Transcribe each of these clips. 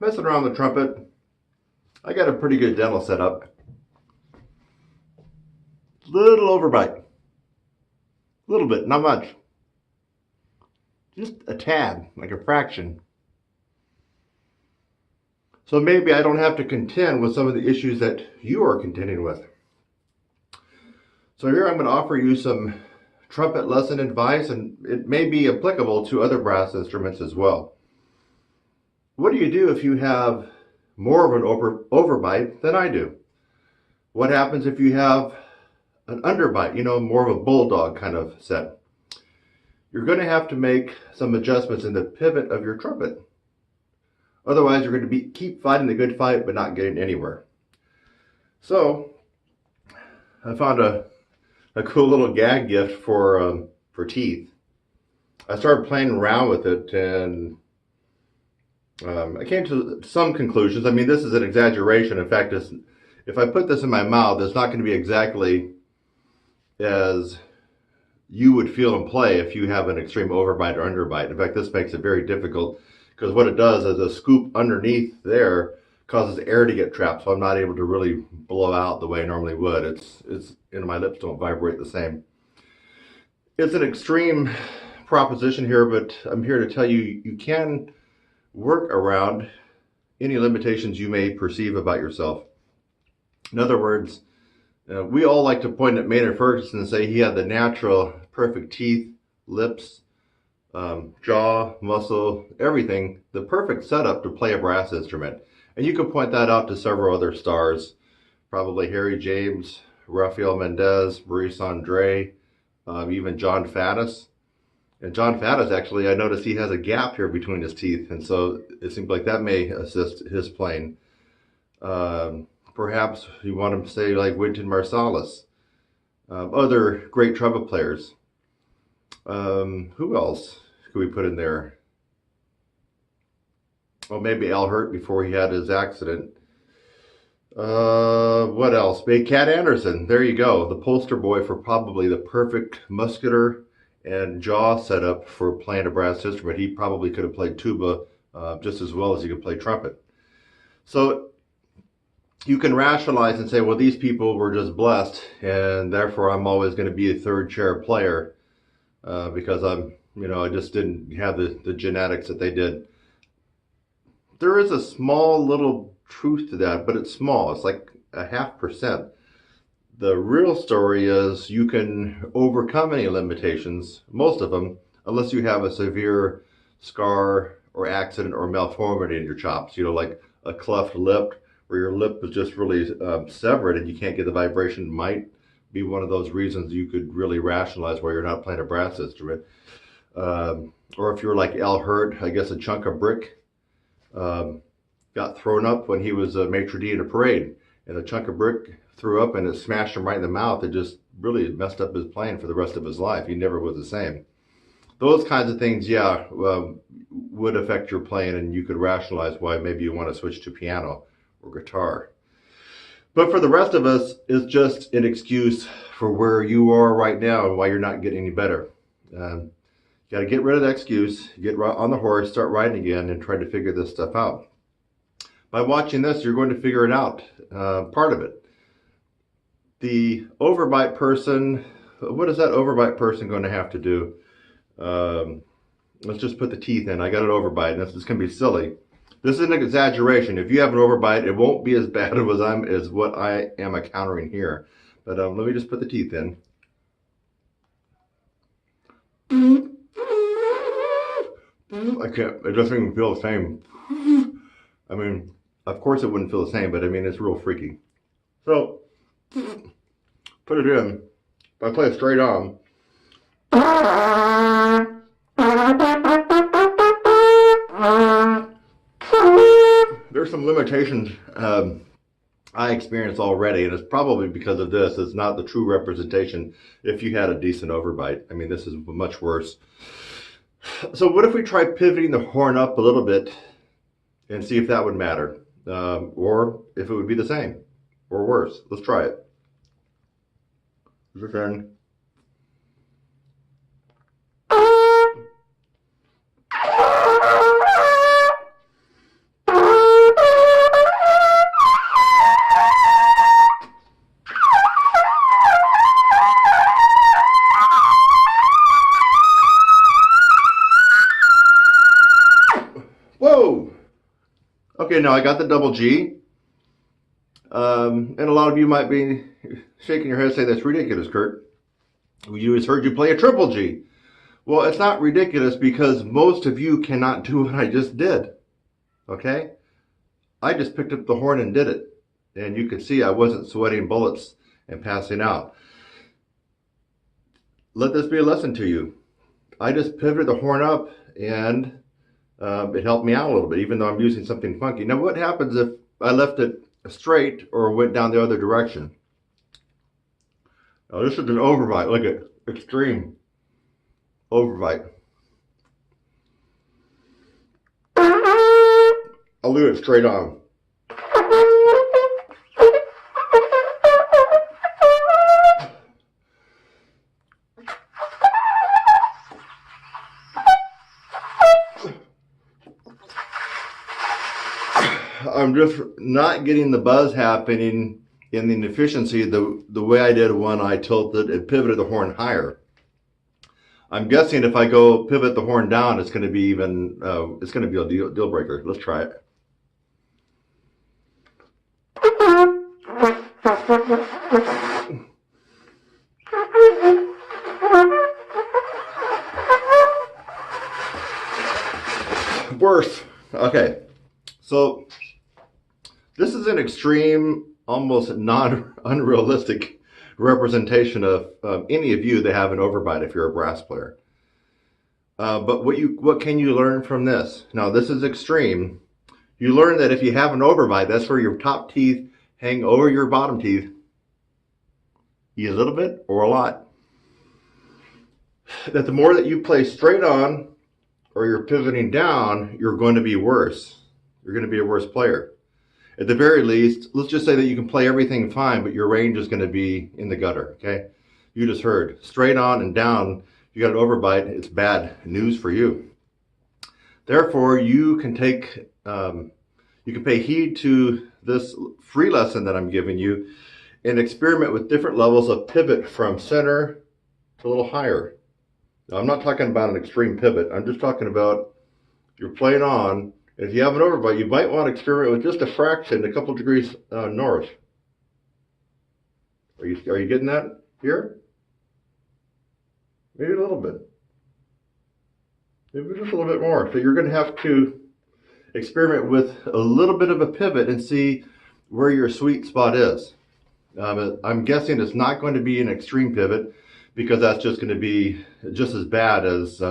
Messing around with the trumpet. I got a pretty good dental setup. Little overbite. A little bit, not much. Just a tad, like a fraction. So maybe I don't have to contend with some of the issues that you are contending with. So here I'm going to offer you some trumpet lesson advice, and it may be applicable to other brass instruments as well. What do you do if you have more of an overbite than I do? What happens if you have an underbite, more of a bulldog kind of set? You're going to have to make some adjustments in the pivot of your trumpet. Otherwise, you're going to keep fighting the good fight, but not getting anywhere. So, I found a cool little gag gift for teeth. I started playing around with it, and I came to some conclusions. I mean, this is an exaggeration. In fact, if I put this in my mouth, it's not going to be exactly as you would feel and play if you have an extreme overbite or underbite. In fact, this makes it very difficult, because what it does is a scoop underneath there causes air to get trapped, so I'm not able to really blow out the way I normally would. It's my lips don't vibrate the same. It's an extreme proposition here, but I'm here to tell you you can work around any limitations you may perceive about yourself. In other words, we all like to point at Maynard Ferguson and say he had the natural perfect teeth, lips, jaw, muscle, everything, the perfect setup to play a brass instrument. And you could point that out to several other stars, probably Harry James, Rafael Mendez, Maurice Andre, even John Faddis. And John Faddis, actually, I noticed he has a gap here between his teeth, and so it seems like that may assist his playing. Perhaps you want to say like Wynton Marsalis, other great trumpet players. Who else could we put in there? Well, maybe Al Hurt before he had his accident. What else? Maybe Cat Anderson. There you go. The poster boy for probably the perfect muscular and jaw setup for playing a brass instrument. He probably could have played tuba just as well as he could play trumpet. So you can rationalize and say, well, these people were just blessed, and therefore I'm always going to be a third chair player because I just didn't have the genetics that they did. There is a small little truth to that, but it's small. It's like 0.5%. The real story is you can overcome any limitations, most of them, unless you have a severe scar or accident or malformity in your chops, like a cleft lip, where your lip is just really severed and you can't get the vibration. Might be one of those reasons you could really rationalize why you're not playing a brass instrument. Or if you're like Al Hurt, I guess a chunk of brick got thrown up when he was a maitre d' in a parade, and a chunk of brick threw up and it smashed him right in the mouth. It just really messed up his playing for the rest of his life. He never was the same. Those kinds of things, would affect your playing, and you could rationalize why maybe you want to switch to piano or guitar. But for the rest of us, it's just an excuse for where you are right now and why you're not getting any better. You got to get rid of that excuse, get right on the horse, start riding again, and try to figure this stuff out. By watching this, you're going to figure it out, part of it. The overbite person, what is that overbite person going to have to do? Let's just put the teeth in. I got an overbite, and this is going to be silly. This is an exaggeration. If you have an overbite, it won't be as bad as what I am encountering here. But let me just put the teeth in. I can't, it doesn't even feel the same. I mean, of course it wouldn't feel the same, but I mean, it's real freaky. So, put it in. If I play it straight on, there's some limitations I experienced already, and it's probably because of this. It's not the true representation if you had a decent overbite. I mean, this is much worse. So what if we try pivoting the horn up a little bit and see if that would matter, or if it would be the same or worse? Let's try it. Is this in? Okay, now I got the double G. And a lot of you might be shaking your head saying, that's ridiculous, Kurt. We always heard you play a triple G. Well, it's not ridiculous because most of you cannot do what I just did. Okay? I just picked up the horn and did it. And you could see I wasn't sweating bullets and passing out. Let this be a lesson to you. I just pivoted the horn up and it helped me out a little bit, even though I'm using something funky. Now, what happens if I left it straight or went down the other direction? Now, this is an overbite. Look at extreme overbite. I'll do it straight on. I'm just not getting the buzz happening in the efficiency the way I did when I tilted and pivoted the horn higher. I'm guessing if I go pivot the horn down, it's going to be even, it's going to be a deal breaker. Let's try it. Worse. Okay. So this is an extreme, almost non-unrealistic representation of any of you that have an overbite if you're a brass player. But what can you learn from this? Now, this is extreme. You learn that if you have an overbite, that's where your top teeth hang over your bottom teeth. A little bit or a lot. That the more that you play straight on or you're pivoting down, you're going to be worse. You're going to be a worse player. At the very least, let's just say that you can play everything fine, but your range is going to be in the gutter, okay? You just heard. Straight on and down, you got an overbite, it's bad news for you. Therefore, you can take, you can pay heed to this free lesson that I'm giving you and experiment with different levels of pivot from center to a little higher. Now, I'm not talking about an extreme pivot. I'm just talking about you're playing on. If you have an overbite, you might want to experiment with just a fraction, a couple degrees north. Are you getting that here? Maybe a little bit. Maybe just a little bit more. So you're going to have to experiment with a little bit of a pivot and see where your sweet spot is. I'm guessing it's not going to be an extreme pivot because that's just going to be just as bad as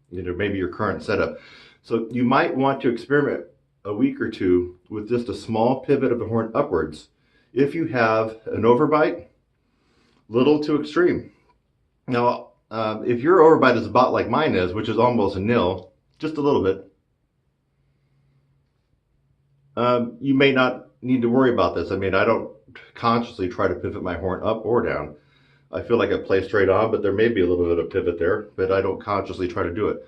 maybe your current setup. So you might want to experiment a week or two with just a small pivot of the horn upwards. If you have an overbite, little to extreme. Now, if your overbite is about like mine is, which is almost a nil, just a little bit, you may not need to worry about this. I mean, I don't consciously try to pivot my horn up or down. I feel like I play straight on, but there may be a little bit of pivot there, but I don't consciously try to do it.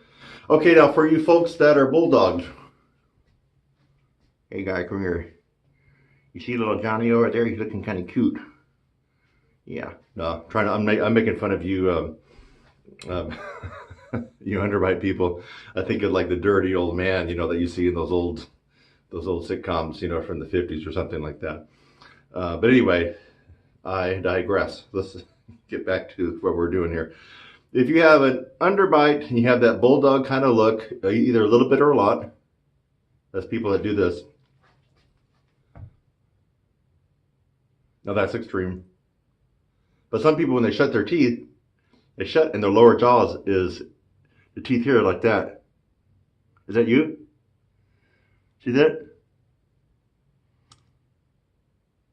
Okay, now for you folks that are bulldogs. Hey guy, come here. You see little Johnny over there? He's looking kind of cute. Yeah, no, I'm making fun of you, you underbite people. I think of like the dirty old man, that you see in those old sitcoms, from the 50s or something like that. But anyway, I digress. Let's get back to what we're doing here. If you have an underbite and you have that bulldog kind of look, either a little bit or a lot, that's people that do this. Now that's extreme. But some people, when they shut their teeth, they shut and their lower jaws is the teeth here like that. Is that you? See that?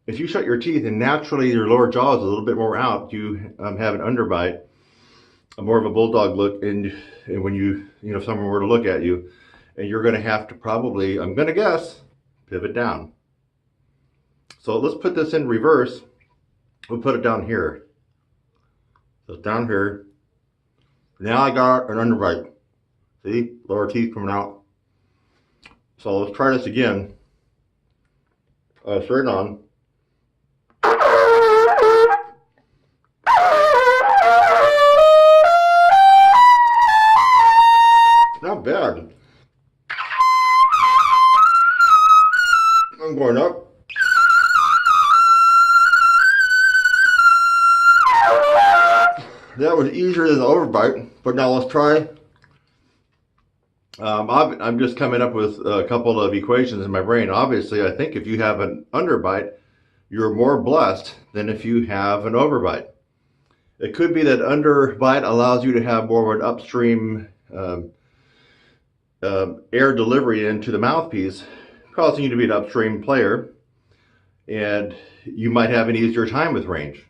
If you shut your teeth and naturally your lower jaw is a little bit more out, you have an underbite, more of a bulldog look, and when if someone were to look at you, and you're going to have to probably, I'm going to guess, pivot down. So let's put this in reverse. We'll put it down here. So it's down here. Now I got an underbite. See, lower teeth coming out. So let's try this again. Straight on. Not bad. I'm going up. That was easier than the overbite, but now let's try. I'm just coming up with a couple of equations in my brain. Obviously, I think if you have an underbite, you're more blessed than if you have an overbite. It could be that underbite allows you to have more of an upstream air delivery into the mouthpiece, causing you to be an upstream player, and you might have an easier time with range.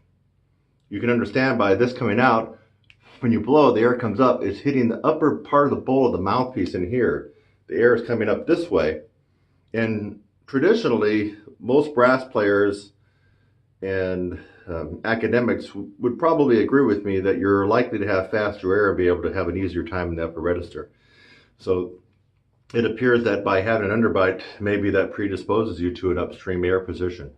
You can understand by this coming out, when you blow, the air comes up, it's hitting the upper part of the bowl of the mouthpiece in here. The air is coming up this way. And traditionally, most brass players and academics would probably agree with me that you're likely to have faster air and be able to have an easier time in the upper register. So it appears that by having an underbite, maybe that predisposes you to an upstream air position.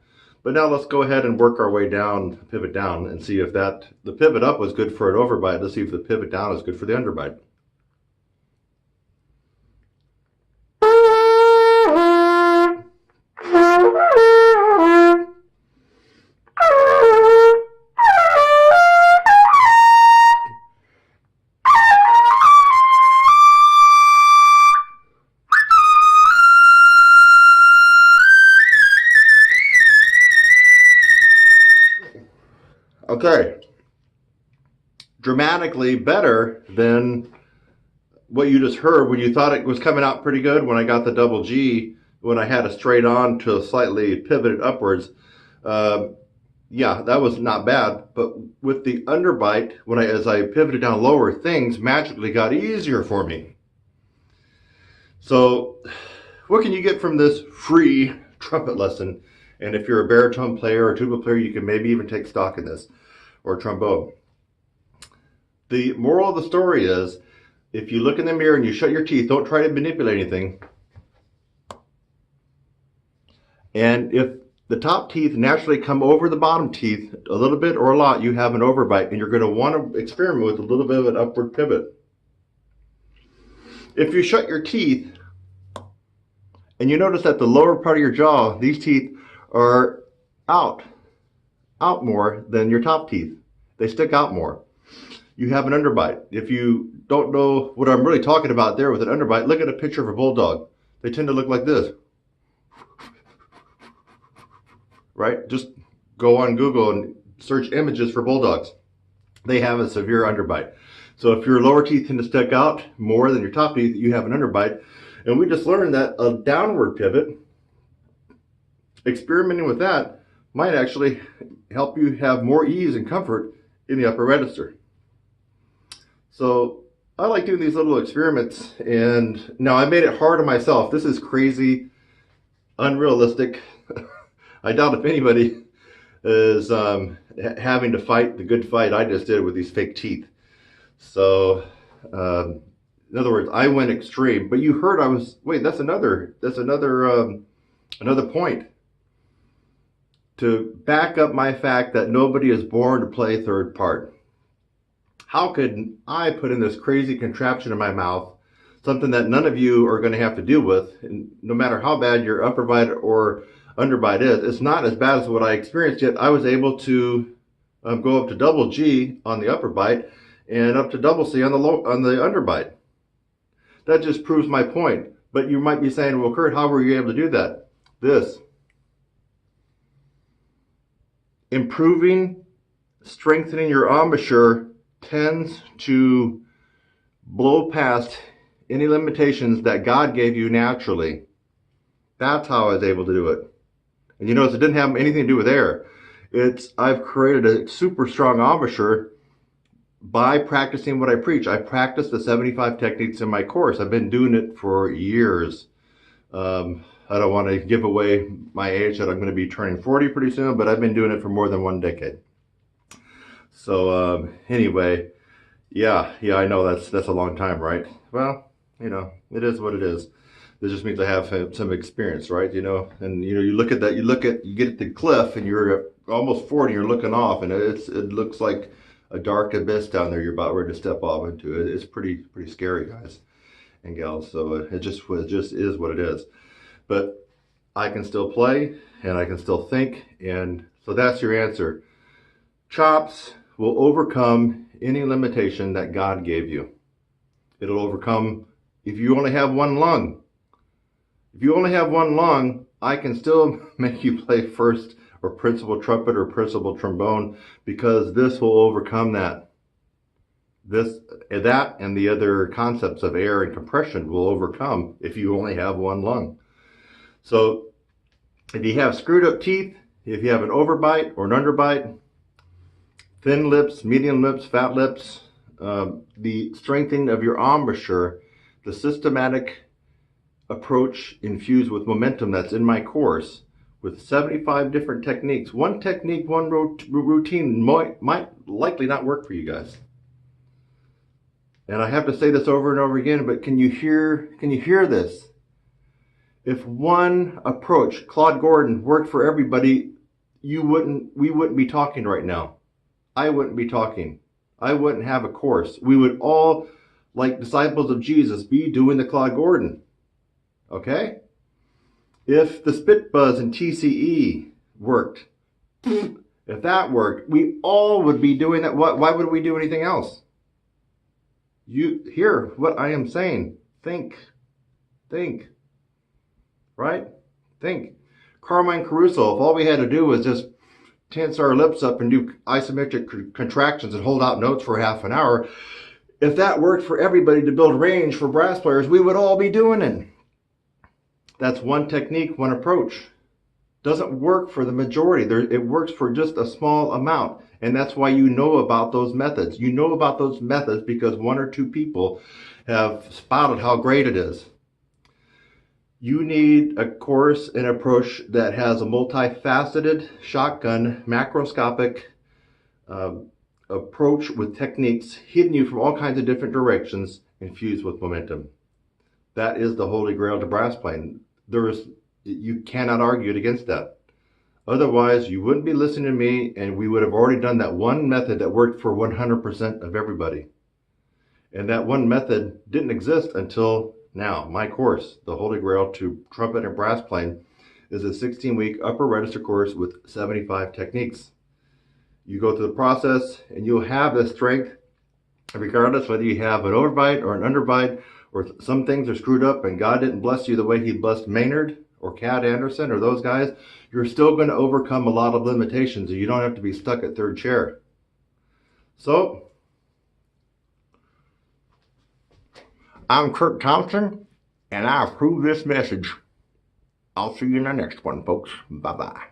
But now let's go ahead and work our way down, pivot down, and see if the pivot up was good for an overbite. Let's see if the pivot down is good for the underbite. Okay, dramatically better than what you just heard when you thought it was coming out pretty good when I got the double G, when I had a straight on to slightly pivoted upwards. Yeah, that was not bad, but with the underbite, as I pivoted down lower, things magically got easier for me. So what can you get from this free trumpet lesson? And if you're a baritone player or tuba player, you can maybe even take stock in this, or trombone. The moral of the story is, if you look in the mirror and you shut your teeth, don't try to manipulate anything. And if the top teeth naturally come over the bottom teeth a little bit or a lot, you have an overbite, and you're going to want to experiment with a little bit of an upward pivot. If you shut your teeth and you notice that the lower part of your jaw, these teeth are out more than your top teeth. They stick out more. You have an underbite. If you don't know what I'm really talking about there with an underbite, look at a picture of a bulldog. They tend to look like this. Right? Just go on Google and search images for bulldogs. They have a severe underbite. So if your lower teeth tend to stick out more than your top teeth, you have an underbite. And we just learned that a downward pivot, experimenting with that, might actually help you have more ease and comfort in the upper register. So I like doing these little experiments, and now I made it hard on myself. This is crazy, unrealistic. I doubt if anybody is having to fight the good fight I just did with these fake teeth. So in other words, I went extreme, but you heard that's another point to back up my fact that nobody is born to play third part. How could I put in this crazy contraption in my mouth, something that none of you are going to have to deal with, and no matter how bad your upper bite or underbite is, it's not as bad as what I experienced, yet I was able to go up to double G on the upper bite and up to double C on the underbite. That just proves my point. But you might be saying, well, Kurt, how were you able to do that? This. Improving, strengthening your embouchure tends to blow past any limitations that God gave you naturally. That's how I was able to do it. And you notice it didn't have anything to do with air. I've created a super strong embouchure by practicing what I preach. I practice the 75 techniques in my course. I've been doing it for years. I don't want to give away my age, that I'm going to be turning 40 pretty soon, but I've been doing it for more than 1 decade. So anyway, yeah, I know that's a long time, right? Well, it is what it is. This just means I have some experience, right? And you get at the cliff and you're almost 40, you're looking off, and it looks like a dark abyss down there you're about ready to step off into. It's pretty scary, guys and gals. So it just is what it is. But I can still play and I can still think. And so that's your answer. Chops will overcome any limitation that God gave you. It'll overcome if you only have one lung. If you only have one lung, I can still make you play first or principal trumpet or principal trombone, because this will overcome that. That and the other concepts of air and compression will overcome if you only have one lung. So if you have screwed up teeth, if you have an overbite or an underbite, thin lips, medium lips, fat lips, the strengthening of your embouchure, the systematic approach infused with momentum that's in my course with 75 different techniques. One technique, one routine might likely not work for you guys. And I have to say this over and over again, but can you hear this? If one approach, Claude Gordon, worked for everybody, we wouldn't be talking right now. I wouldn't be talking. I wouldn't have a course. We would all, like disciples of Jesus, be doing the Claude Gordon. Okay? If the spit buzz and TCE worked, if that worked, we all would be doing that. Why would we do anything else? You hear what I am saying. Think. Right? Think. Carmine Caruso, if all we had to do was just tense our lips up and do isometric contractions and hold out notes for half an hour, if that worked for everybody to build range for brass players, we would all be doing it. That's one technique, one approach. Doesn't work for the majority. It works for just a small amount. And that's why you know about those methods. You know about those methods because one or two people have spouted how great it is. You need a course and approach that has a multifaceted, shotgun, macroscopic approach with techniques hidden you from all kinds of different directions, infused with momentum. That is the holy grail to brass playing. You cannot argue it against that. Otherwise, you wouldn't be listening to me, and we would have already done that one method that worked for 100% of everybody. And that one method didn't exist until now. My course, the Holy Grail to Trumpet and Brass Playing, is a 16-week upper register course with 75 techniques. You go through the process, and you'll have the strength, regardless whether you have an overbite or an underbite, or some things are screwed up and God didn't bless you the way he blessed Maynard or Cat Anderson or those guys. You're still going to overcome a lot of limitations, and you don't have to be stuck at third chair. So, I'm Kirk Thompson, and I approve this message. I'll see you in the next one, folks. Bye-bye.